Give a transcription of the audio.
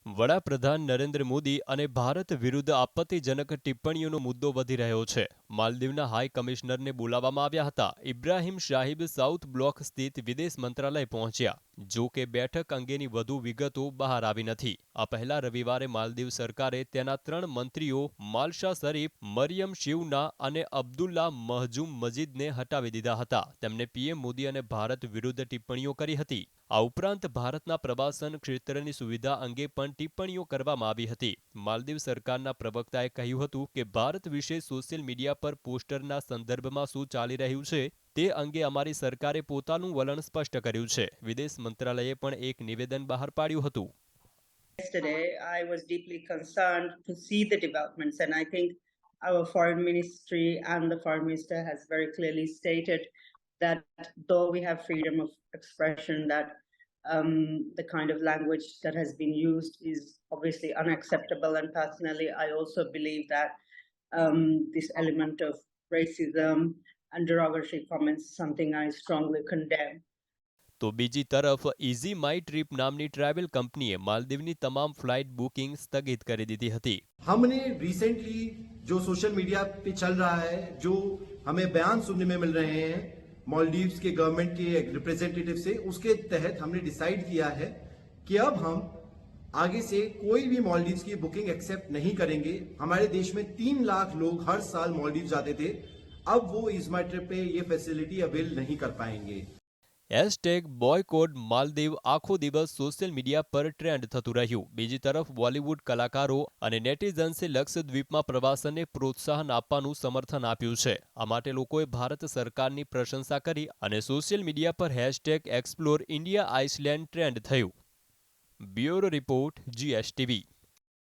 વડાપ્રધાન નરેન્દ્ર મોદી અને ભારત વિરુદ્ધ આપત્તિજનક ટિપ્પણીઓનો મુદ્દો વધી રહ્યો છે. માલદીવના હાઈ કમિશનરને બોલાવવામાં આવ્યા હતા. ઇબ્રાહિમ શાહિબ સાઉથ બ્લોક સ્થિત વિદેશ મંત્રાલય પહોંચ્યા. જો કે બેઠક અંગેની વધુ વિગતો બહાર આવી નથી. આ પહેલા રવિવારે માલદીવ સરકારે તેના 3 મંત્રીઓ માલશા શરીફ, મરિયમ શિવના અને અબ્દુલ્લા મહજુમ મજીદને હટાવી દીધા હતા. તેમને પીએમ મોદી અને ભારત વિરુદ્ધ ટિપ્પણીઓ કરી હતી. આ ઉપરાંત ભારતના પ્રવાસન ક્ષેત્રની સુવિધા અંગે પણ ટિપ્પણીઓ કરવામાં આવી હતી. માલદીવ સરકારના પ્રવક્તાએ કહ્યું હતું કે ભારત વિશે સોશિયલ મીડિયા પર પોસ્ટરના સંદર્ભમાં શું ચાલી રહ્યું છે તે અંગે અમારી સરકારે પોતાનું વલણ સ્પષ્ટ કર્યું છે. વિદેશ મંત્રાલયે પણ એક નિવેદન બહાર પાડ્યું હતું. Yesterday, I was deeply concerned to see the developments, and I think our foreign ministry and the foreign minister has very clearly stated that though we have freedom of expression, that the kind of language that has been used is obviously unacceptable. And personally, I also believe that this element of racism and derogatory comments is something I strongly condemn. તો બીજી તરફ easy my trip નામની travel કંપનીએ માલદીવની તમામ flight booking સ્થગિત કરી દીધી હતી. हमने रिसेंटली जो सोशल मीडिया पे चल रहा है, जो हमें बयान सुनने में मिल रहे हैं मालदीव्स के गवर्नमेंट के रिप्रेजेंटेटिव से, उसके तहत हमने डिसाइड किया है कि अब हम आगे से कोई भी मालदीव्स की बुकिंग एक्सेप्ट नहीं करेंगे. हमारे देश में 3 लाख लोग हर साल मालदीव्स जाते थे. अब वो इज़ माय ट्रिप पे ये फैसिलिटी अवेल नहीं कर पाएंगे. #બોયકોટ માલદીવ આખો દિવસ સોશિયલ મીડિયા પર ટ્રેન્ડ થતું રહ્યું. બીજી તરફ બોલિવૂડ કલાકારો અને નેટિઝન્સે લક્ષદ્વીપમાં પ્રવાસનને પ્રોત્સાહન આપવાનું સમર્થન આપ્યું છે. આ માટે લોકોએ ભારત સરકારની પ્રશંસા કરી અને સોશિયલ મીડિયા પર #એક્સપ્લોર ઇન્ડિયા આઇસલેન્ડ ટ્રેન્ડ થયું. Bureau report GSTV.